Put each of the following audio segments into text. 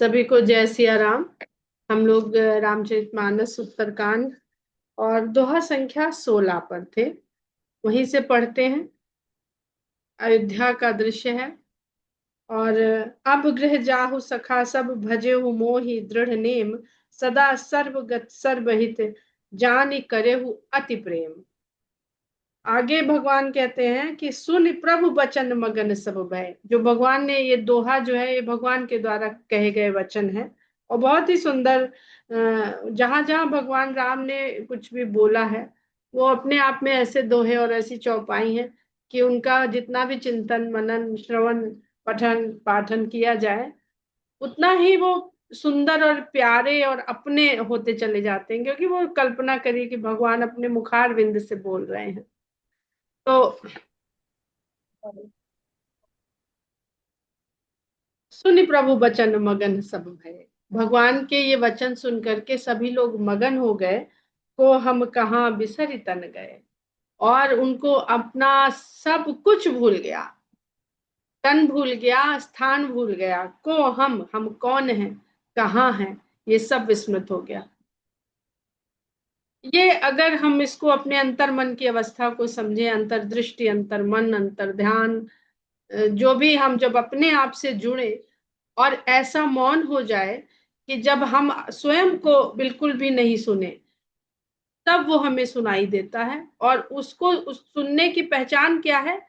सभी को जय सिया राम। हम लोग रामचरितमानस उत्तरकांड और दोहा संख्या 16 पर थे, वहीं से पढ़ते हैं। अयोध्या का दृश्य है। और अब गृह जाहु सखा सब भजेहु मोहि दृढ़ नेम, सदा सर्वगत सर्वहित जानि करेहु अति प्रेम। आगे भगवान कहते हैं कि सुन प्रभु वचन मगन सब भय। जो भगवान ने ये दोहा जो है, ये भगवान के द्वारा कहे गए वचन है और बहुत ही सुंदर। जहां जहां भगवान राम ने कुछ भी बोला है, वो अपने आप में ऐसे दोहे और ऐसी चौपाई हैं कि उनका जितना भी चिंतन मनन श्रवण पठन पाठन किया जाए, उतना ही वो सुंदर और प्यारे और अपने होते चले जाते हैं, क्योंकि वो कल्पना करिए कि भगवान अपने मुखार विंद से बोल रहे हैं। तो सुनि प्रभु वचन मगन सब भय। भगवान के ये वचन सुन करके सभी लोग मगन हो गए। को हम कहाँ बिसरि तन गए। और उनको अपना सब कुछ भूल गया, तन भूल गया, स्थान भूल गया। को हम कौन हैं, कहाँ हैं, ये सब विस्मृत हो गया। ये अगर हम इसको अपने अंतर मन की अवस्था को समझे, अंतर्दृष्टि, अंतर मन, अंतर ध्यान, जो भी हम जब अपने आप से जुड़े और ऐसा मौन हो जाए कि जब हम स्वयं को बिल्कुल भी नहीं सुने, तब वो हमें सुनाई देता है। और उसको उस सुनने की पहचान क्या है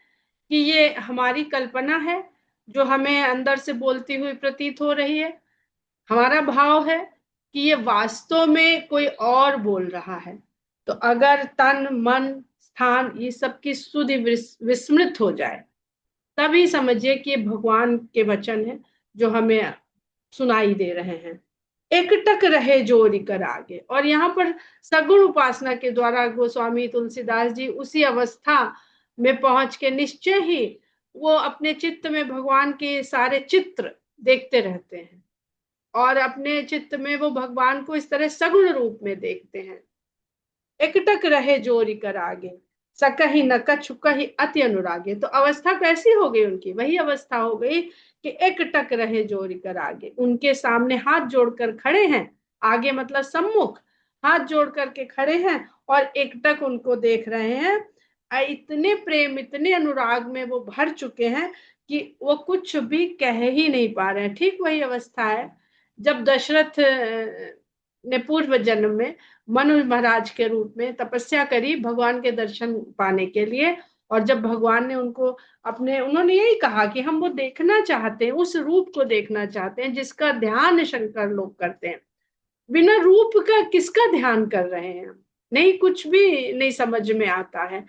कि ये हमारी कल्पना है जो हमें अंदर से बोलती हुई प्रतीत हो रही है। हमारा भाव है कि ये वास्तव में कोई और बोल रहा है। तो अगर तन मन स्थान ये सब की सुधि विस्मृत हो जाए, तभी समझिए कि ये भगवान के वचन है जो हमें सुनाई दे रहे हैं। एकटक रहे जोरि कर आगे। और यहाँ पर सगुण उपासना के द्वारा गोस्वामी तुलसीदास जी उसी अवस्था में पहुंच के निश्चय ही वो अपने चित्त में भगवान के सारे चित्र देखते रहते हैं और अपने चित्त में वो भगवान को इस तरह सगुण रूप में देखते हैं। एकटक रहे जोरि कर आगे, सकहि न कछु कहि अति अनुरागे। तो अवस्था कैसी हो गई उनकी, वही अवस्था हो गई कि एकटक रहे जोरि कर आगे। उनके सामने हाथ जोड़कर खड़े हैं, आगे मतलब सम्मुख हाथ जोड़ करके खड़े हैं और एकटक उनको देख रहे हैं। इतने प्रेम इतने अनुराग में वो भर चुके हैं कि वो कुछ भी कह ही नहीं पा रहे हैं। ठीक वही अवस्था है जब दशरथ ने पूर्व जन्म में मनु महाराज के रूप में तपस्या करी भगवान के दर्शन पाने के लिए। और जब भगवान ने उनको अपने, उन्होंने यही कहा कि हम वो देखना चाहते हैं, उस रूप को देखना चाहते हैं जिसका ध्यान शंकर लोग करते हैं। बिना रूप का किसका ध्यान कर रहे हैं, नहीं, कुछ भी नहीं समझ में आता है।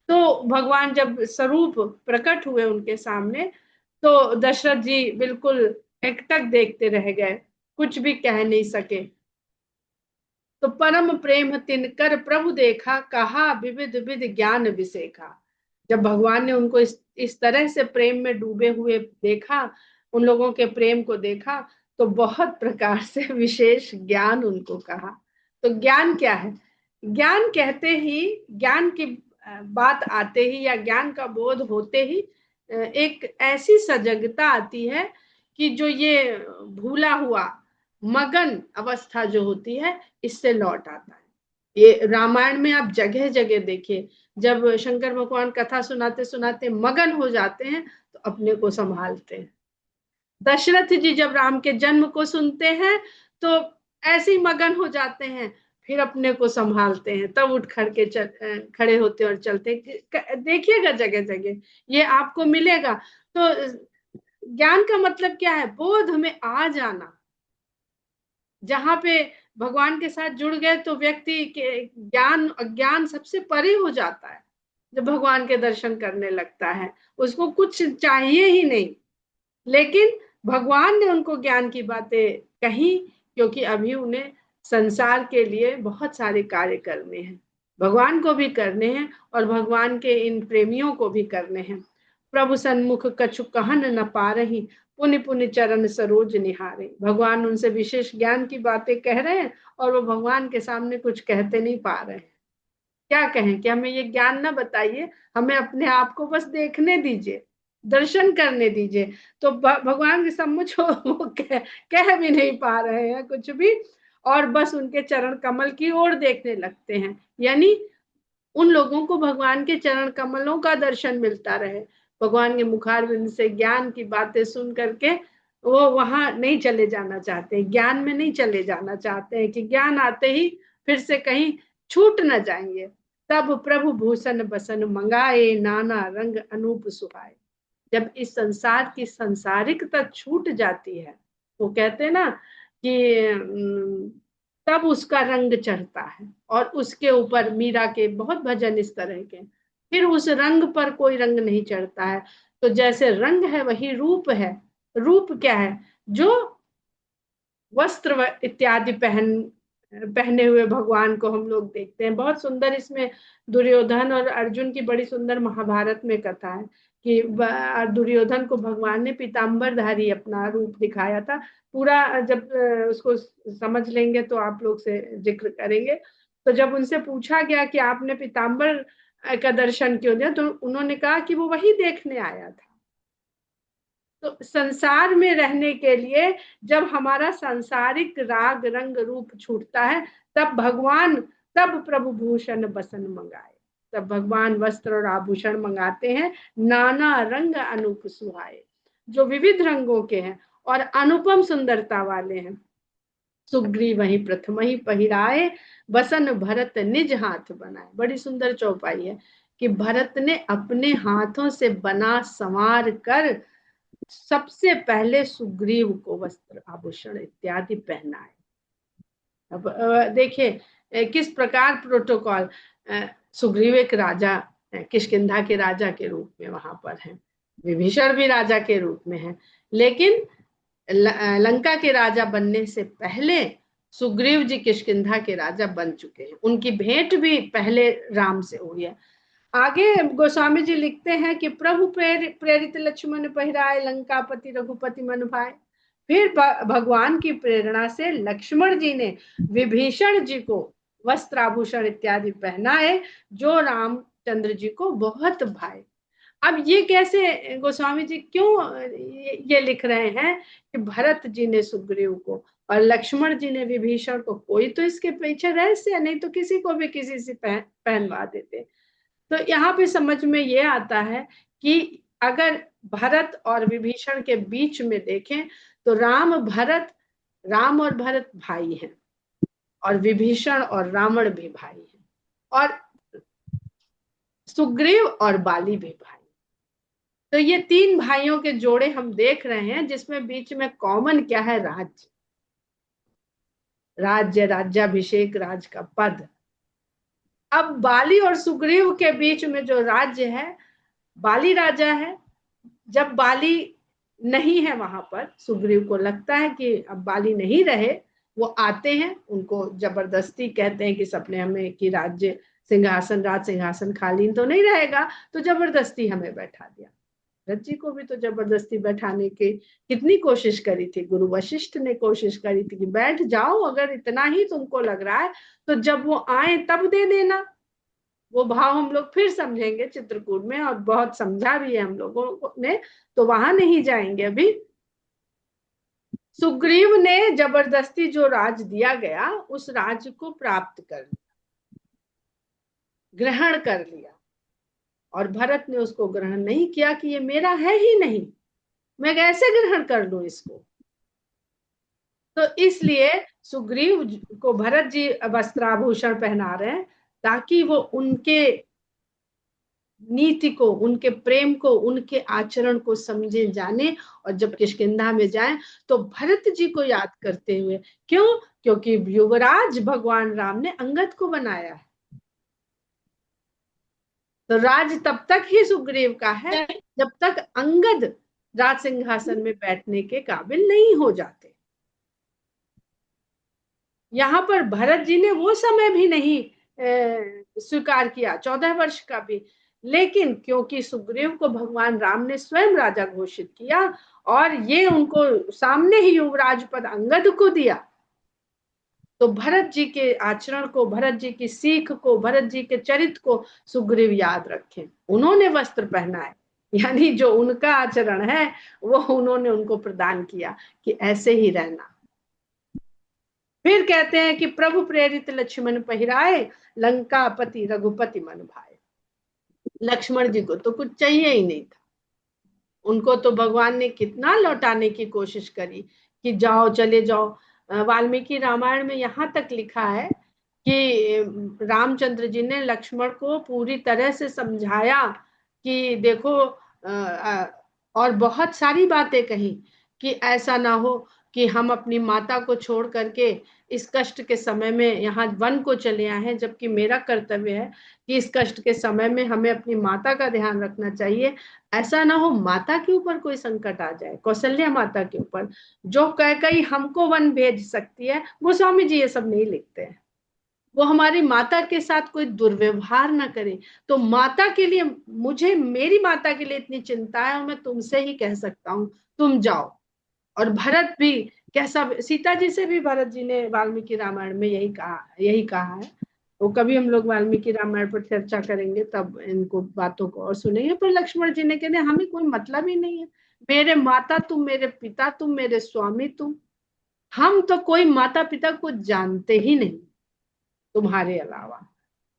तो भगवान जब स्वरूप प्रकट हुए उनके सामने, तो दशरथ जी बिल्कुल एकटक देखते रह गए, कुछ भी कह नहीं सके। तो परम प्रेम तिनकर प्रभु देखा, कहा विविध विध ज्ञान विसेखा। जब भगवान ने उनको इस तरह से प्रेम में डूबे हुए देखा, उन लोगों के प्रेम को देखा, तो बहुत प्रकार से विशेष ज्ञान उनको कहा। तो ज्ञान क्या है, ज्ञान कहते ही, ज्ञान की बात आते ही या ज्ञान का बोध होते ही एक ऐसी सजगता आती है कि जो ये भूला हुआ मगन अवस्था जो होती है, इससे लौट आता है। ये रामायण में आप जगह जगह देखिए, जब शंकर भगवान कथा सुनाते सुनाते मगन हो जाते हैं तो अपने को संभालते हैं। दशरथ जी जब राम के जन्म को सुनते हैं तो ऐसे ही मगन हो जाते हैं, फिर अपने को संभालते हैं, तब उठ खड़के खड़े होते और चलते। देखिएगा जगह जगह ये आपको मिलेगा। तो ज्ञान का मतलब क्या है, बोध में आ जाना। जहां पे भगवान के साथ जुड़ गए तो व्यक्ति के ज्ञान अज्ञान सबसे परे हो जाता है। जब भगवान के दर्शन करने लगता है उसको कुछ चाहिए ही नहीं। लेकिन भगवान ने उनको ज्ञान की बातें कही, क्योंकि अभी उन्हें संसार के लिए बहुत सारे कार्य करने हैं, भगवान को भी करने हैं और भगवान के इन प्रेमियों को भी करने हैं। प्रभु सन्मुख कछु कहन न पा रही, पुनि पुनि चरण सरोज निहारे। भगवान उनसे विशेष ज्ञान की बातें कह रहे हैं और वो भगवान के सामने कुछ कहते नहीं पा रहे हैं। क्या कहें कि हमें ये ज्ञान ना बताइए, हमें अपने आप को बस देखने दीजिए, दर्शन करने दीजिए। तो भगवान के सम्मुख वो कह भी नहीं पा रहे हैं कुछ भी, और बस उनके चरण कमल की ओर देखने लगते हैं। यानी उन लोगों को भगवान के चरण कमलों का दर्शन मिलता रहे, भगवान के मुखारविंद से ज्ञान की बातें सुन करके वो वहां नहीं चले जाना चाहते, ज्ञान में नहीं चले जाना चाहते हैं कि ज्ञान आते ही फिर से कहीं छूट न जाएंगे। तब प्रभु भूषण बसन मंगाए, नाना रंग अनूप सुहाए। जब इस संसार की संसारिकता छूट जाती है, वो कहते हैं ना कि तब उसका रंग चढ़ता है, और उसके ऊपर मीरा के बहुत भजन इस तरह के, फिर उस रंग पर कोई रंग नहीं चढ़ता है। तो जैसे रंग है वही रूप है। रूप क्या है? जो वस्त्र इत्यादि पहने हुए भगवान को हम लोग देखते हैं। बहुत सुंदर इसमें दुर्योधन और अर्जुन की बड़ी सुंदर महाभारत में कथा है कि दुर्योधन को भगवान ने पीताम्बरधारी अपना रूप दिखाया था। पूरा जब उसको समझ लेंगे तो आप लोग से जिक्र करेंगे। तो जब उनसे पूछा गया कि आपने पीताम्बर का दर्शन क्यों दिया, तो उन्होंने कहा कि वो वही देखने आया था। तो संसार में रहने के लिए जब हमारा सांसारिक राग रंग रूप छूटता है, तब भगवान, तब प्रभु भूषण बसन मंगाए, तब भगवान वस्त्र और आभूषण मंगाते हैं, नाना रंग अनूप सुहाए, जो विविध रंगों के हैं और अनुपम सुंदरता वाले हैं। सुग्रीव वही प्रथम ही पहिराए, बसन भरत निज हाथ बनाए। बड़ी सुंदर चौपाई है कि भरत ने अपने हाथों से बना संवार कर सबसे पहले सुग्रीव को वस्त्र आभूषण इत्यादि पहनाए। अब देखिए किस प्रकार प्रोटोकॉल। सुग्रीव एक राजा, किष्किंधा के राजा के रूप में वहां पर है, विभीषण भी राजा के रूप में है, लेकिन लंका के राजा बनने से पहले सुग्रीव जी किष्किंधा के राजा बन चुके हैं। उनकी भेंट भी पहले राम से हुई है। आगे गोस्वामी जी लिखते हैं कि प्रभु प्रेरित लक्ष्मण पहिराए, लंकापति रघुपति मन भाए। फिर भगवान की प्रेरणा से लक्ष्मण जी ने विभीषण जी को वस्त्र आभूषण इत्यादि पहनाए, जो रामचंद्र जी को बहुत भाए। अब ये कैसे गोस्वामी जी क्यों ये लिख रहे हैं कि भरत जी ने सुग्रीव को और लक्ष्मण जी ने विभीषण को? कोई तो इसके पीछे रहस्य है, नहीं तो किसी को भी किसी से पहनवा देते। तो यहाँ पे समझ में ये आता है कि अगर भरत और विभीषण के बीच में देखें तो राम और भरत भाई हैं, और विभीषण और रावण भी भाई हैं, और सुग्रीव और बाली भी भाई। तो ये तीन भाइयों के जोड़े हम देख रहे हैं, जिसमें बीच में कॉमन क्या है? राज्याभिषेक, राज का पद। अब बाली और सुग्रीव के बीच में जो राज्य है, बाली राजा है। जब बाली नहीं है वहां पर, सुग्रीव को लगता है कि अब बाली नहीं रहे, वो आते हैं, उनको जबरदस्ती कहते हैं कि सपने हमें कि राज्य सिंहासन, राज सिंहासन खाली तो नहीं रहेगा, तो जबरदस्ती हमें बैठा दिया। भरत जी को भी तो जबरदस्ती बैठाने की कितनी कोशिश करी थी, गुरु वशिष्ठ ने कोशिश करी थी कि बैठ जाओ, अगर इतना ही तुमको लग रहा है तो जब वो आए तब दे देना। वो भाव हम लोग फिर समझेंगे चित्रकूट में, और बहुत समझा भी है हम लोगों ने, तो वहां नहीं जाएंगे अभी। सुग्रीव ने जबरदस्ती जो राज दिया गया, उस राज को प्राप्त कर लिया, ग्रहण कर लिया, और भरत ने उसको ग्रहण नहीं किया कि ये मेरा है ही नहीं, मैं कैसे ग्रहण कर लूं इसको। तो इसलिए सुग्रीव को भरत जी वस्त्राभूषण पहना रहे हैं, ताकि वो उनके नीति को, उनके प्रेम को, उनके आचरण को समझे जाने, और जब किष्किंधा में जाएं तो भरत जी को याद करते हुए। क्यों? क्योंकि युवराज भगवान राम ने अंगद को बनाया है, तो राज तब तक ही सुग्रीव का है जब तक अंगद राज सिंहासन में बैठने के काबिल नहीं हो जाते। यहाँ पर भरत जी ने वो समय भी नहीं स्वीकार किया, 14 वर्ष का भी, लेकिन क्योंकि सुग्रीव को भगवान राम ने स्वयं राजा घोषित किया, और ये उनको सामने ही युवराज पद अंगद को दिया, तो भरत जी के आचरण को, भरत जी की सीख को, भरत जी के चरित्र को सुग्रीव याद रखें। उन्होंने वस्त्र पहनाए, यानी जो उनका आचरण है वो उन्होंने उनको प्रदान किया कि ऐसे ही रहना। फिर कहते हैं कि प्रभु प्रेरित लक्ष्मण पहिराए, लंकापति रघुपति मन भाए। लक्ष्मण जी को तो कुछ चाहिए ही नहीं था, उनको तो भगवान ने कितना लौटाने की कोशिश करी कि जाओ चले जाओ। वाल्मीकि रामायण में यहाँ तक लिखा है कि रामचंद्र जी ने लक्ष्मण को पूरी तरह से समझाया कि देखो, और बहुत सारी बातें कही कि ऐसा ना हो कि हम अपनी माता को छोड़ करके इस कष्ट के समय में यहाँ वन को चले आए हैं, जबकि मेरा कर्तव्य है कि इस कष्ट के समय में हमें अपनी माता का ध्यान रखना चाहिए। ऐसा ना हो माता के ऊपर कोई संकट आ जाए, कौशल्या माता के ऊपर, जो कैकेयी हमको वन भेज सकती है। गोस्वामी जी ये सब नहीं लिखते हैं। वो हमारी माता के साथ कोई दुर्व्यवहार ना करे। तो माता के लिए, मुझे मेरी माता के लिए इतनी चिंता है, और मैं तुमसे ही कह सकता हूँ तुम जाओ। और भरत भी कैसा, सीता जी से भी भरत जी ने वाल्मीकि रामायण में यही कहा है। वो कभी हम लोग वाल्मीकि रामायण पर चर्चा करेंगे तब इनको बातों को और सुनेंगे। पर लक्ष्मण जी ने कहते हमें कोई मतलब ही नहीं है, मेरे माता तुम, मेरे पिता तुम, मेरे स्वामी तुम, हम तो कोई माता पिता को जानते ही नहीं तुम्हारे अलावा।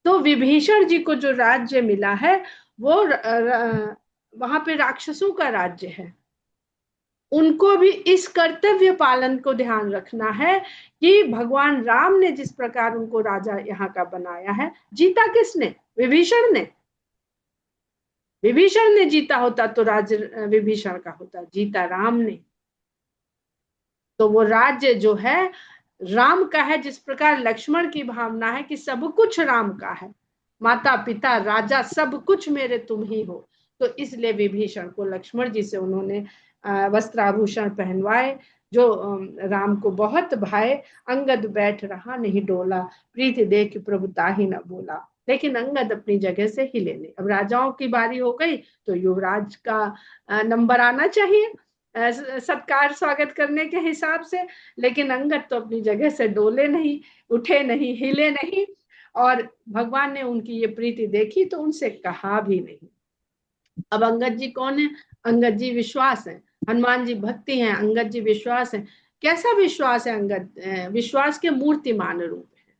तो विभीषण जी को जो राज्य मिला है वो वहां पे राक्षसों का राज्य है। उनको भी इस कर्तव्य पालन को ध्यान रखना है कि भगवान राम ने जिस प्रकार उनको राजा यहाँ का बनाया है, जीता किसने? विभीषण ने। विभीषण ने जीता होता तो राज्य विभीषण का होता, जीता राम ने। तो वो राज्य जो है राम का है, जिस प्रकार लक्ष्मण की भावना है कि सब कुछ राम का है, माता पिता राजा सब कुछ मेरे तुम ही हो। तो इसलिए विभीषण को लक्ष्मण जी से उन्होंने वस्त्राभूषण पहनवाए, जो राम को बहुत भाए। अंगद बैठ रहा नहीं डोला, प्रीति देख प्रभुता ही न बोला। लेकिन अंगद अपनी जगह से हिले नहीं। अब राजाओं की बारी हो गई तो युवराज का नंबर आना चाहिए सत्कार स्वागत करने के हिसाब से। लेकिन अंगद तो अपनी जगह से डोले नहीं, उठे नहीं, हिले नहीं। और भगवान ने उनकी ये प्रीति देखी तो उनसे कहा भी नहीं। अब अंगद जी कौन है? अंगद जी विश्वास है, हनुमान जी भक्ति हैं, अंगद जी विश्वास है। कैसा विश्वास है अंगद? विश्वास के मूर्तिमान रूप है।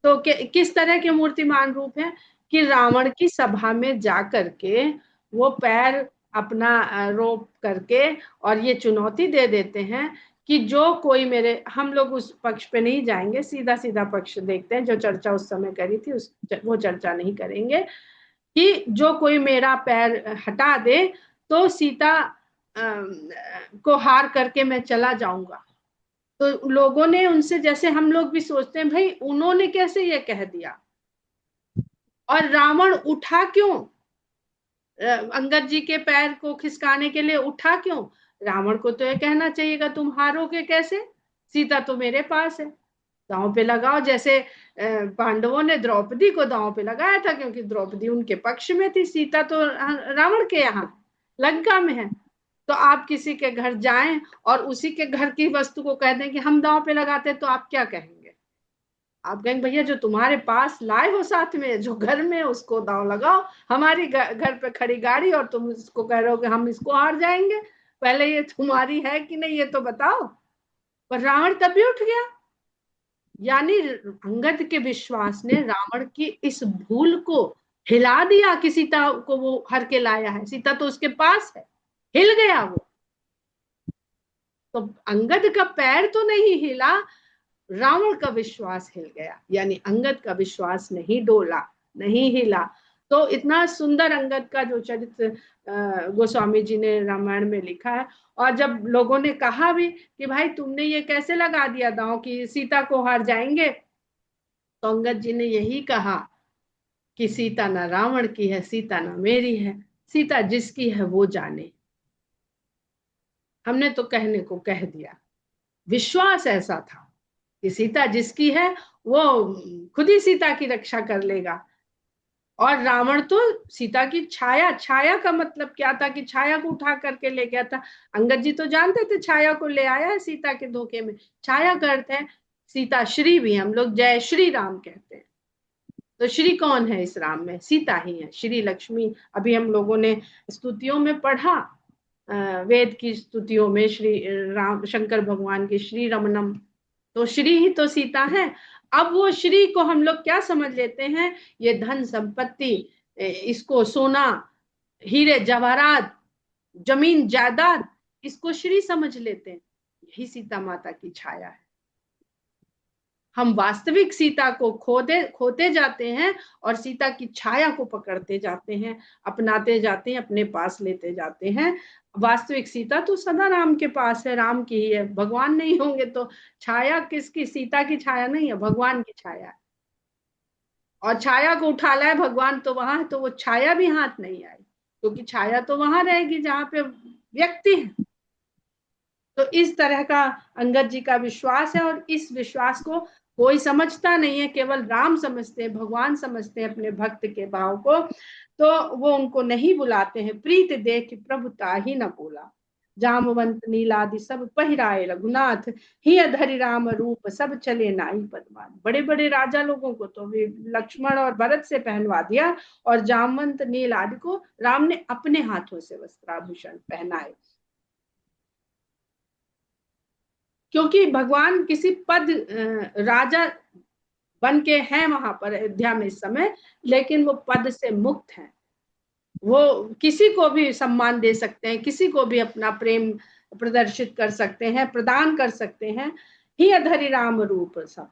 तो किस तरह के मूर्तिमान रूप है कि रावण की सभा में जा करके वो पैर अपना रोप करके और ये चुनौती दे देते हैं कि जो कोई मेरे, हम लोग उस पक्ष पे नहीं जाएंगे, सीधा सीधा पक्ष देखते हैं, जो चर्चा उस समय करी थी वो चर्चा नहीं करेंगे, कि जो कोई मेरा पैर हटा दे तो सीता को हार करके मैं चला जाऊंगा। तो लोगों ने उनसे, जैसे हम लोग भी सोचते हैं भाई उन्होंने कैसे ये कह दिया, और रावण उठा क्यों? अंगद जी के पैर को खिसकाने के लिए उठा क्यों? रावण को तो ये कहना चाहिएगा तुम हारोगे कैसे, सीता तो मेरे पास है, दांव पे लगाओ। जैसे पांडवों ने द्रौपदी को दांव पे लगाया था, क्योंकि द्रौपदी उनके पक्ष में थी, सीता तो रावण के यहाँ लंका में है। तो आप किसी के घर जाएं और उसी के घर की वस्तु को कह दें कि हम दांव पे लगाते, तो आप क्या कहेंगे? आप कहेंगे भैया जो तुम्हारे पास लाए हो साथ में, जो घर में, उसको दांव लगाओ। हमारी घर पे खड़ी गाड़ी और तुम इसको कह रहे हो कि हम इसको हार जाएंगे, पहले ये तुम्हारी है कि नहीं ये तो बताओ। पर रावण तब भी उठ गया। यानी अंगद के विश्वास ने रावण की इस भूल को हिला दिया कि सीता को वो हर के लाया है, सीता तो उसके पास है, हिल गया वो। तो अंगद का पैर तो नहीं हिला, रावण का विश्वास हिल गया, यानी अंगद का विश्वास नहीं डोला, नहीं हिला। तो इतना सुंदर अंगद का जो चरित्र गोस्वामी जी ने रामायण में लिखा है। और जब लोगों ने कहा भी कि भाई तुमने ये कैसे लगा दिया दांव कि सीता को हार जाएंगे, तो अंगद जी ने यही कहा कि सीता ना रावण की है, सीता ना मेरी है, सीता जिसकी है वो जाने। हमने तो कहने को कह दिया, विश्वास ऐसा था कि सीता जिसकी है वो खुद ही सीता की रक्षा कर लेगा। और रावण तो सीता की छाया, छाया का मतलब क्या था कि छाया को उठा करके ले गया था। अंगद जी तो जानते थे छाया को ले आया है सीता के धोखे में। छाया करते हैं, सीता श्री भी हम लोग जय श्री राम कहते हैं। तो श्री कौन है इस राम में? सीता ही है, श्री लक्ष्मी। अभी हम लोगों ने स्तुतियों में पढ़ा, वेद की स्तुतियों में श्री राम शंकर भगवान की श्री रमनम, तो श्री ही तो सीता है। अब वो श्री को हम लोग क्या समझ लेते हैं? ये धन संपत्ति, इसको सोना हीरे जवाहरात जमीन जायदाद, इसको श्री समझ लेते हैं। यही सीता माता की छाया है। हम वास्तविक सीता को खोते जाते हैं और सीता की छाया को पकड़ते जाते हैं, अपनाते जाते हैं, अपने पास लेते जाते हैं। वास्तविक सीता तो सदा राम के पास है, राम की ही है। भगवान नहीं होंगे तो छाया किसकी? सीता की छाया नहीं है, भगवान की छाया है। और छाया को उठा लाए भगवान तो वहां है, तो वो छाया भी हाथ नहीं आई, क्योंकि छाया तो वहां रहेगी जहां पे व्यक्ति है। तो इस तरह का अंगद जी का विश्वास है, और इस विश्वास को कोई समझता नहीं है, केवल राम समझते हैं, भगवान समझते हैं अपने भक्त के भाव को। तो वो उनको नहीं बुलाते हैं। प्रीत देख प्रभुता ही न बोला, जामवंत नीलादि सब पहिराए रघुनाथ, ही अधरि राम रूप सब चले नाई पदमान। बड़े बड़े राजा लोगों को तो वे लक्ष्मण और भरत से पहनवा दिया, और जामवंत नील आदि को राम ने अपने हाथों से वस्त्राभूषण पहनाए। क्योंकि भगवान किसी पद राजा बन के हैं वहां पर अयोध्या में इस समय, लेकिन वो पद से मुक्त हैं। वो किसी को भी सम्मान दे सकते हैं, किसी को भी अपना प्रेम प्रदर्शित कर सकते हैं, प्रदान कर सकते हैं। ही अधरि राम रूप सब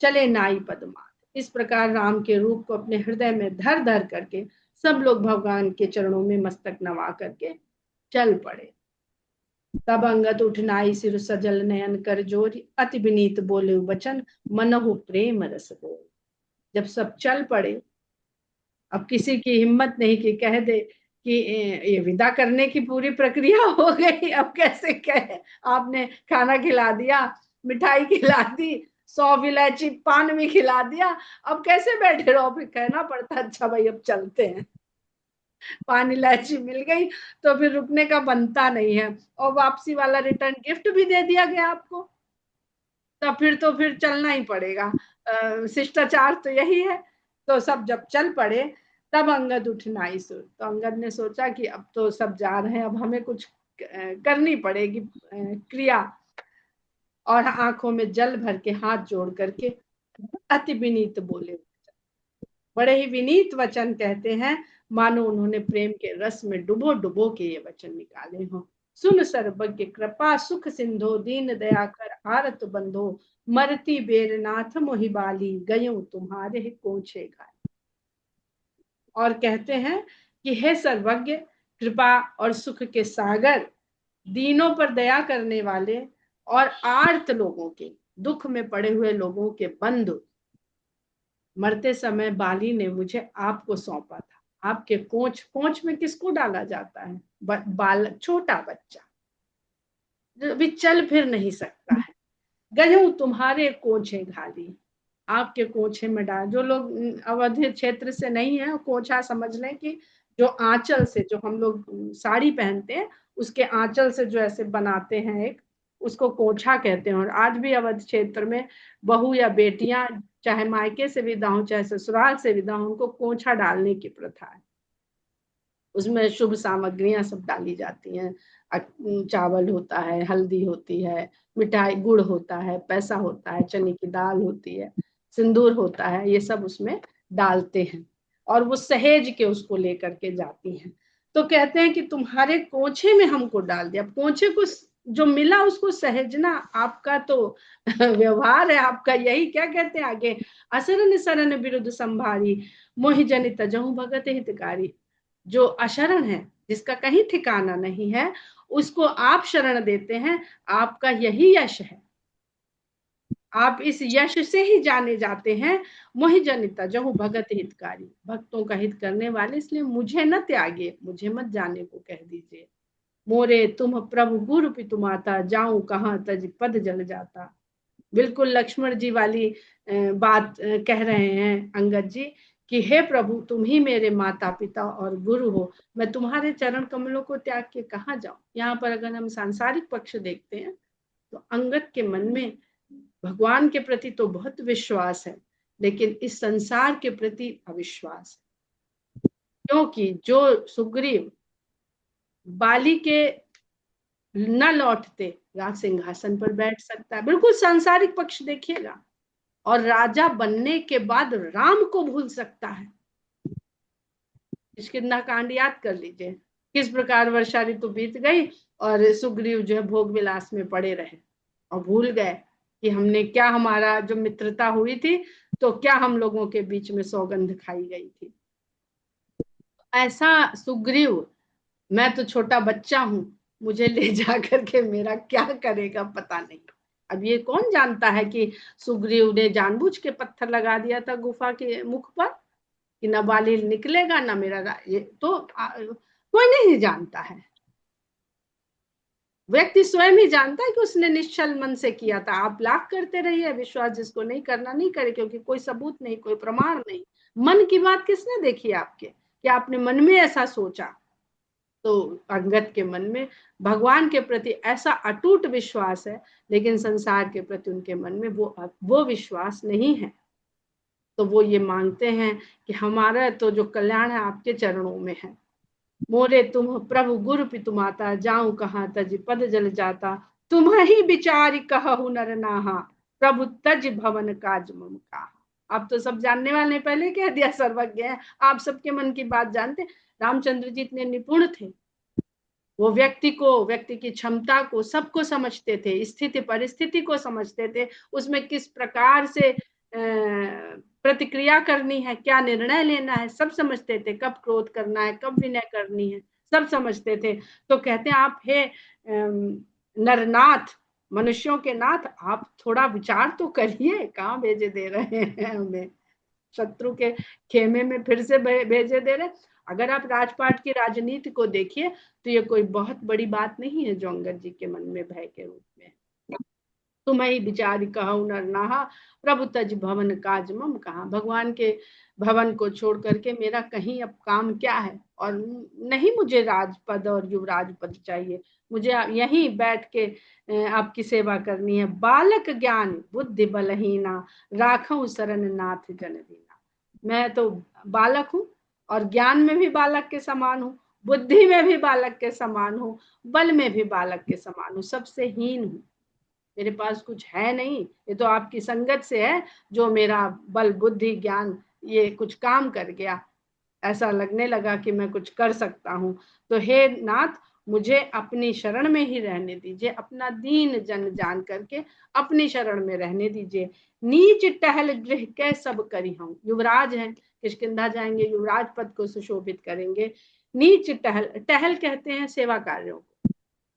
चले नाई पदमात। इस प्रकार राम के रूप को अपने हृदय में धर धर करके सब लोग भगवान के चरणों में मस्तक नवा करके चल पड़े। तब अंगद उठनाई सिर सजल नयन कर जोरी, अति विनीत बोले वचन मनहु प्रेम रस बोल। जब सब चल पड़े, अब किसी की हिम्मत नहीं कि कह दे कि ये विदा करने की पूरी प्रक्रिया हो गई, अब कैसे कहे? आपने खाना खिला दिया, मिठाई खिला दी, 100 इलायची पान भी खिला दिया, अब कैसे बैठे रहो? फिर कहना पड़ता अच्छा भाई अब चलते हैं। पान इलायची मिल गई तो फिर रुकने का बनता नहीं है, और वापसी वाला रिटर्न गिफ्ट भी दे दिया गया आपको, तब फिर तो फिर चलना ही पड़ेगा। शिष्टाचार तो यही है। तो सब जब चल पड़े, तब अंगद उठनाई सुर। तो अंगद ने सोचा कि अब तो सब जा रहे हैं, अब हमें कुछ करनी पड़ेगी क्रिया। और आंखों में जल भर के हाथ जोड़ करके अति विनीत बोले, बड़े ही विनीत वचन कहते हैं, मानो उन्होंने प्रेम के रस में डुबो डुबो के ये वचन निकाले हों। सुन सर्वज्ञ कृपा सुख सिंधो, दीन दया कर आरत बंधो, मरती बेरनाथ मोहिबाली, गयो तुम्हारे कोछे घाय। और कहते हैं कि हे सर्वज्ञ, कृपा और सुख के सागर, दीनों पर दया करने वाले, और आर्त लोगों के, दुख में पड़े हुए लोगों के बंधु, मरते समय बाली ने मुझे आपको सौंपा था। आपके कोच, कोच में किसको डाला जाता है? बाल, छोटा बच्चा जो अभी चल फिर नहीं सकता है। गयूं तुम्हारे कोछे घाली, आपके कोछे में डाल। जो लोग अवध क्षेत्र से नहीं है, कोछा समझ लें कि जो आंचल से, जो हम लोग साड़ी पहनते हैं उसके आंचल से जो ऐसे बनाते हैं एक, उसको कोछा कहते हैं। और आज भी अवध क्षेत्र में बहू या बेटियां चाहे मायके से विदा हो चाहे ससुराल से विदा हो, उनको कोछा डालने की प्रथा है। उसमें शुभ सामग्रियां सब डाली जाती हैं, चावल होता है, हल्दी होती है, मिठाई गुड़ होता है, पैसा होता है, चने की दाल होती है, सिंदूर होता है, ये सब उसमें डालते हैं। और वो सहेज के उसको लेकर के जाती हैं। तो कहते हैं कि तुम्हारे कोछे में हमको डाल दिया। कोछे को जो मिला उसको सहेजना आपका तो व्यवहार है, आपका यही, क्या कहते हैं आगे, असरन सरन विरुद्ध संभारी, मोहि जनित जहु भगत हितकारी। जो अशरण है, जिसका कहीं ठिकाना नहीं है, उसको आप शरण देते हैं। आपका यही यश है, आप इस यश से ही जाने जाते हैं। मोहि जनिता जहु भगत हितकारी, भक्तों का हित करने वाले, इसलिए मुझे न त्यागे, मुझे मत जाने को कह दीजिए। मोरे तुम प्रभु गुरु पितु माता, जाऊं कहाँ तज पद जल जाता। बिल्कुल लक्ष्मण जी वाली बात कह रहे हैं अंगद जी कि हे प्रभु, तुम ही मेरे माता पिता और गुरु हो, मैं तुम्हारे चरण कमलों को त्याग के कहाँ जाऊं। यहाँ पर अगर हम सांसारिक पक्ष देखते हैं तो अंगद के मन में भगवान के प्रति तो बहुत विश्वास है, लेकिन इस संसार के प्रति अविश्वास, क्योंकि जो सुग्रीव बाली के न लौटते राज सिंहासन पर बैठ सकता है, बिल्कुल सांसारिक पक्ष देखिएगा, और राजा बनने के बाद राम को भूल सकता है। किष्किंधा कांड याद कर लीजिए, किस प्रकार वर्षा ऋतु बीत गई और सुग्रीव जो है भोग विलास में पड़े रहे और भूल गए कि हमने क्या, हमारा जो मित्रता हुई थी तो क्या हम लोगों के बीच में सौगंध खाई गई थी। ऐसा सुग्रीव, मैं तो छोटा बच्चा हूं, मुझे ले जा करके मेरा क्या करेगा पता नहीं। अब ये कौन जानता है कि सुग्रीव ने जानबूझ के पत्थर लगा दिया था गुफा के मुख पर कि न बाली निकलेगा न मेरा, ये तो कोई नहीं जानता है। व्यक्ति स्वयं ही जानता है कि उसने निश्चल मन से किया था। आप लाख करते रहिए, विश्वास जिसको नहीं करना नहीं करे, क्योंकि कोई सबूत नहीं, कोई प्रमाण नहीं। मन की बात किसने देखी आपके, कि आपने मन में ऐसा सोचा। तो अंगद के मन में भगवान के प्रति ऐसा अटूट विश्वास है, लेकिन संसार के प्रति उनके मन में वो विश्वास नहीं है। तो वो ये मांगते हैं कि हमारा तो जो कल्याण है आपके चरणों में है। मोरे तुम प्रभु गुरु पितुमाता, जाऊं कहाँ तज पद जल जाता, तुम ही विचारी कहु नर नाहा, प्रभु तज भवन काज मम कहा। आप तो सब जानने वाले, पहले कह दिया सर्वज्ञ है, आप सबके मन की बात जानते। रामचंद्र जी इतने निपुण थे, वो व्यक्ति को, व्यक्ति की क्षमता को, सबको समझते थे, स्थिति परिस्थिति को समझते थे, उसमें किस प्रकार से प्रतिक्रिया करनी है, क्या निर्णय लेना है, सब समझते थे। कब क्रोध करना है, कब विनय करनी है, सब समझते थे। तो कहते हैं आप हे नरनाथ, मनुष्यों के नाथ, आप थोड़ा विचार तो करिए, कहाँ भेजे दे रहे हैं हमें, शत्रु के खेमे में फिर से भेजे दे रहे। अगर आप राजपाट की राजनीति को देखिए तो ये कोई बहुत बड़ी बात नहीं है जो अंगद जी के मन में भय के रूप में। तुम्हें विचार कहूँ नर नाहा, प्रभु तज भवन काज मम कहा। भगवान के भवन को छोड़ करके मेरा कहीं अब काम क्या है, और नहीं मुझे राजपद और युवराज पद चाहिए, मुझे यहीं बैठ के आपकी सेवा करनी है। बालक ज्ञान बुद्धि बलहीना, राखूं शरण नाथ जन दीना। मैं तो बालक हूँ, और ज्ञान में भी बालक के समान हूँ, बुद्धि में भी बालक के समान हूँ, बल में भी बालक के समान हूँ, सबसे हीन हूँ। मेरे पास कुछ है नहीं, ये तो आपकी संगत से है जो मेरा बल बुद्धि ज्ञान ये कुछ काम कर गया, ऐसा लगने लगा कि मैं कुछ कर सकता हूँ। तो हे नाथ, मुझे अपनी शरण में ही रहने दीजिए, अपना दीन जन जान करके अपनी शरण में रहने दीजिए। नीच टहल गृह कै सब करी हूँ, युवराज हैं, किष्किंधा जाएंगे, युवराज पद को सुशोभित करेंगे। नीच टहल, टहल कहते हैं सेवा कार्यों को।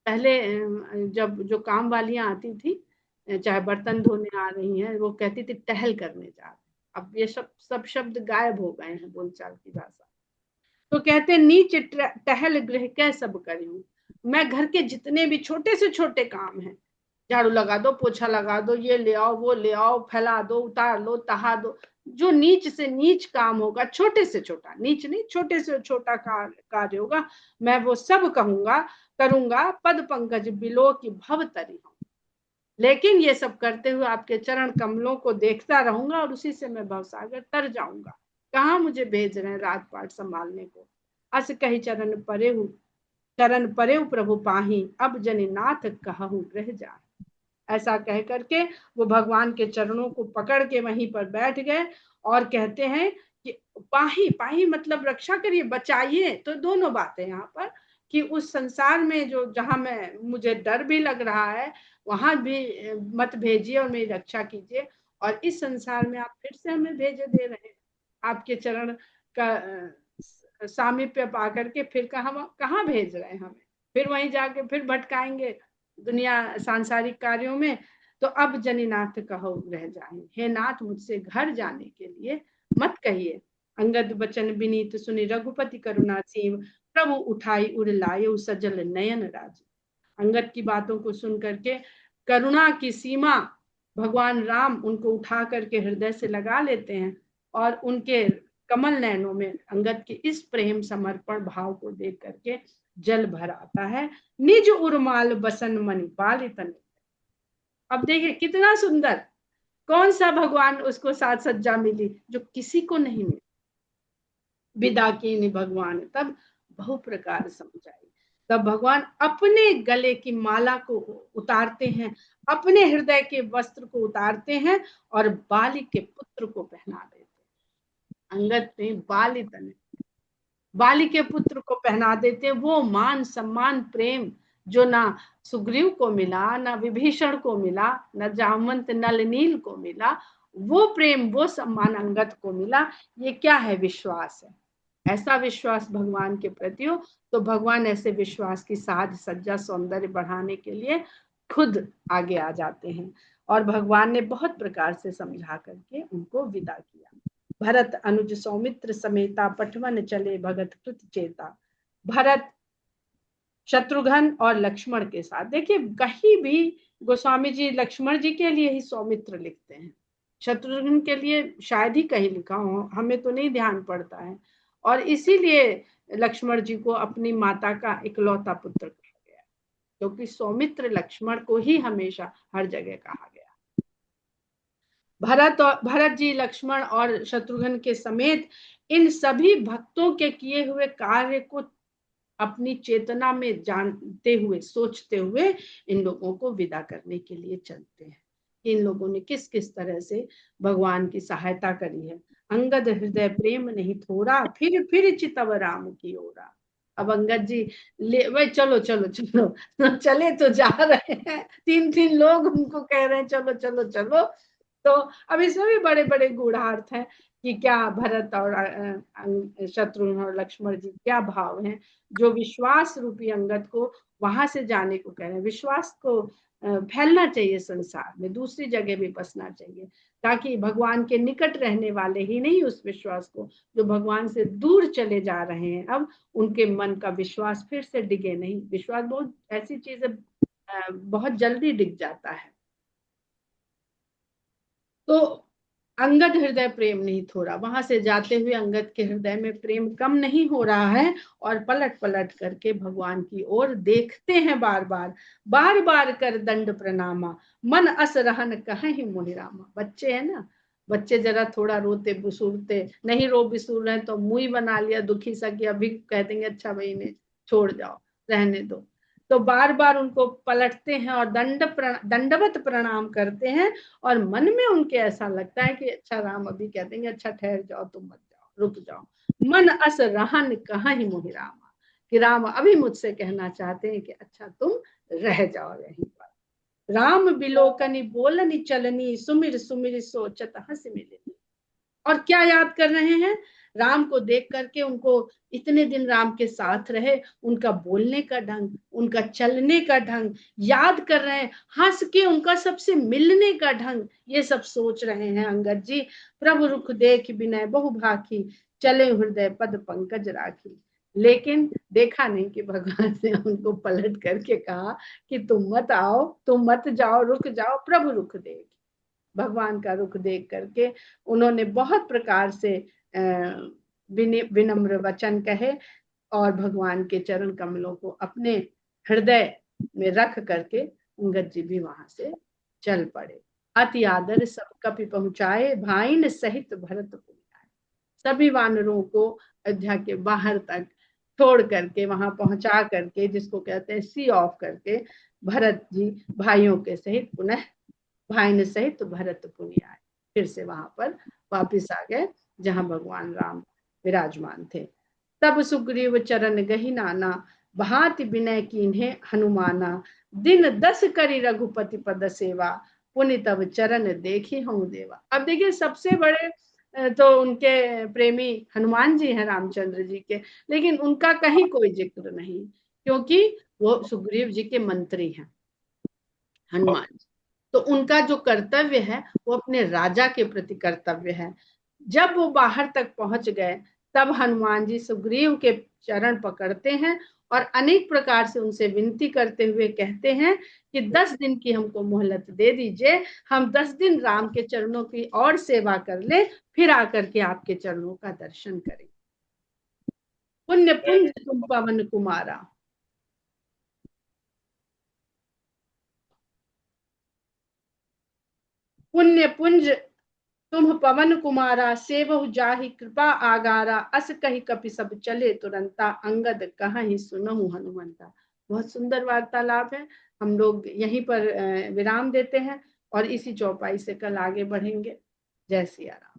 पहले जब जो काम वालियां आती थी, चाहे बर्तन धोने आ रही हैं, वो कहती थी टहल करने जा रहे। अब ये सब शब्द गायब हो गए हैं बोलचाल की भाषा। तो कहते नीच टहल गृह कै सब करूं, मैं घर के जितने भी छोटे से छोटे काम हैं, झाड़ू लगा दो, पोछा लगा दो, ये ले आओ, वो ले आओ, फैला दो, उतार लो, तहा दो, जो नीच से नीच काम होगा, छोटे से छोटा, नीच नहीं, छोटे से छोटा कार्य होगा, मैं वो सब कहूंगा, करूंगा। पद पंकज बिलो की भव तरी हूं, लेकिन ये सब करते हुए आपके चरण कमलों को देखता रहूंगा और उसी से मैं भवसागर तर जाऊंगा। कहाँ मुझे भेज रहे हैं राजपाट संभालने को। अस कही चरण परे हूँ, चरण परे प्रभु पाही, अब जनि नाथ कहूँ ग्रह जाए। ऐसा कह करके वो भगवान के चरणों को पकड़ के वहीं पर बैठ गए और कहते हैं कि पाही, पाही मतलब रक्षा करिए, बचाइए। तो दोनों बातें यहाँ पर, कि उस संसार में जो जहां मैं, मुझे डर भी लग रहा है, वहां भी मत भेजिए और मेरी रक्षा कीजिए, और इस संसार में आप फिर से हमें भेजे दे रहे हैं। आपके चरण का सामीप्य पा करके फिर कहाँ भेज रहे हैं हमें, फिर वहीं जाके फिर भटकाएंगे दुनिया सांसारिक कार्यों में। तो अब जनिनाथ कहो रह जाए, हे नाथ मुझसे घर जाने के लिए मत कहिए। अंगद बचन विनीत सुनि रघुपति करुणा सीव, प्रभु उठाई उर लाए सजल नयन राज। अंगद की बातों को सुन करके करुणा की सीमा भगवान राम उनको उठा करके हृदय से लगा लेते हैं, और उनके कमल नयनों में अंगद के इस प्रेम समर्पण भाव को देख करके जल भर आता है। निज उर्माल बसन मणि पालितन। अब देखिए कितना सुंदर, कौन सा भगवान उसको साज सज्जा मिली जो किसी को नहीं मिली। विदा कीन्ही भगवान तब बहु प्रकार समझाई। तब भगवान अपने गले की माला को उतारते हैं, अपने हृदय के वस्त्र को उतारते हैं और बाली के पुत्र को पहना देते हैं। अंगद ने बाली के पुत्र को पहना देते हैं। वो मान सम्मान प्रेम जो ना सुग्रीव को मिला, ना विभीषण को मिला, न जामवंत नल नील को मिला, वो प्रेम वो सम्मान अंगद को मिला। ये क्या है? विश्वास है। ऐसा विश्वास भगवान के प्रति हो तो भगवान ऐसे विश्वास की साज सज्जा सौंदर्य बढ़ाने के लिए खुद आगे आ जाते हैं। और भगवान ने बहुत प्रकार से समझा करके उनको विदा किया। भरत अनुज सौमित्र समेता पटवन चले भगत कृत चेता। भरत शत्रुघ्न और लक्ष्मण के साथ, देखिए कहीं भी गोस्वामी जी लक्ष्मण जी के लिए ही सौमित्र लिखते हैं, शत्रुघ्न के लिए शायद ही कहीं लिखा हो, हमें तो नहीं ध्यान पड़ता है। और इसीलिए लक्ष्मण जी को अपनी माता का इकलौता पुत्र कहा गया, क्योंकि सौमित्र लक्ष्मण को ही हमेशा हर जगह कहा गया। भरत जी लक्ष्मण और शत्रुघ्न के समेत इन सभी भक्तों के किए हुए कार्य को अपनी चेतना में जानते हुए सोचते हुए इन लोगों को विदा करने के लिए चलते हैं। इन लोगों ने किस किस तरह से भगवान की सहायता करी है। अंगद हृदय प्रेम नहीं थोड़ा, फिर चितव राम की ओरा। अब अंगद जी ले भाई चलो चलो चलो चले तो जा रहे हैं, तीन तीन लोग उनको कह रहे हैं चलो चलो चलो। तो अब इसमें भी बड़े बड़े गूढ़ार्थ हैं कि क्या भरत और शत्रुघ्न और लक्ष्मण जी क्या भाव हैं जो विश्वास रूपी अंगद को वहां से जाने को कह रहे हैं। विश्वास को फैलना चाहिए संसार में, दूसरी जगह भी बसना चाहिए, ताकि भगवान के निकट रहने वाले ही नहीं उस विश्वास को, जो भगवान से दूर चले जा रहे हैं अब उनके मन का विश्वास फिर से डिगे नहीं। विश्वास बहुत ऐसी चीज है, बहुत जल्दी डिग जाता है। तो अंगद हृदय प्रेम नहीं थोड़ा, वहां से जाते हुए अंगद के हृदय में प्रेम कम नहीं हो रहा है और पलट पलट करके भगवान की ओर देखते हैं बार बार। बार बार कर दंड प्रणामा मन अस रहन कहीं मुनिरामा। बच्चे है ना, बच्चे जरा थोड़ा रोते बिसूरते नहीं, रो बिसूर रहे तो मुंह ही बना लिया दुखी सा कि अभी कह देंगे अच्छा भाई ने छोड़ जाओ रहने दो। तो बार बार उनको पलटते हैं और दंडवत प्रणाम करते हैं और मन में उनके ऐसा लगता है कि अच्छा राम अभी कह देंगे अच्छा ठहर जाओ, तुम मत जाओ, रुक जाओ। मन अस रहन कहाँ ही मोहि रामा, कि राम अभी मुझसे कहना चाहते हैं कि अच्छा तुम रह जाओ यहीं पर। राम बिलोकनी बोलनी चलनी सुमिर सुमिर सोचत हंस मिलनी। और क्या याद कर रहे हैं? राम को देख करके, उनको इतने दिन राम के साथ रहे, उनका बोलने का ढंग, उनका चलने का ढंग याद कर रहे हैं, हंस के उनका सबसे मिलने का ढंग, ये सब सोच रहे हैं अंगद जी। प्रभु रुख देख विनय बहु भाखी चले हृदय पद पंकज राखी। लेकिन देखा नहीं कि भगवान ने उनको पलट करके कहा कि तुम मत आओ, तुम मत जाओ, रुक जाओ, प्रभु रुख देख। भगवान का रुख देख करके उन्होंने बहुत प्रकार से विनम्र वचन कहे और भगवान के चरण कमलों को अपने हृदय में रख करके अंगद जी भी वहां से चल पड़े। अति आदर सब कपि पहुंचाए भाइन सहित भरत पुर आए। सभी वानरों को अयोध्या के बाहर तक छोड़ करके, वहां पहुंचा करके, जिसको कहते हैं सी ऑफ करके, भरत जी भाइयों के सहित पुनः भाई सहित भरत पुनि आए। फिर से वहां पर वापिस आ गए जहां भगवान राम विराजमान थे। तब सुग्रीव चरण गही नाना भांति विनय कीन्हे हनुमाना। दिन 10 करी रघुपति पद सेवा पुनि तब चरण देखी हूँ देवा। अब देखिए सबसे बड़े तो उनके प्रेमी हनुमान जी हैं रामचंद्र जी के, लेकिन उनका कहीं कोई जिक्र नहीं, क्योंकि वो सुग्रीव जी के मंत्री हैं हनुमान जी। तो उनका जो कर्तव्य है वो अपने राजा के प्रति कर्तव्य है। जब वो बाहर तक पहुंच गए तब हनुमान जी सुग्रीव के चरण पकड़ते हैं और अनेक प्रकार से उनसे विनती करते हुए कहते हैं कि 10 दिन की हमको मोहलत दे दीजिए, हम 10 दिन राम के चरणों की और सेवा कर ले, फिर आकर के आपके चरणों का दर्शन करें। पुण्य पुंज तुम पवन कुमारा। पुण्य पुंज तुम पवन कुमारा, सेवहु जाहि कृपा आगारा, अस कहि कपि सब चले तुरंता, अंगद कहाहि सुनहु हनुमंता। बहुत सुंदर वार्तालाप है। हम लोग यहीं पर विराम देते हैं और इसी चौपाई से कल आगे बढ़ेंगे। जय सिया राम।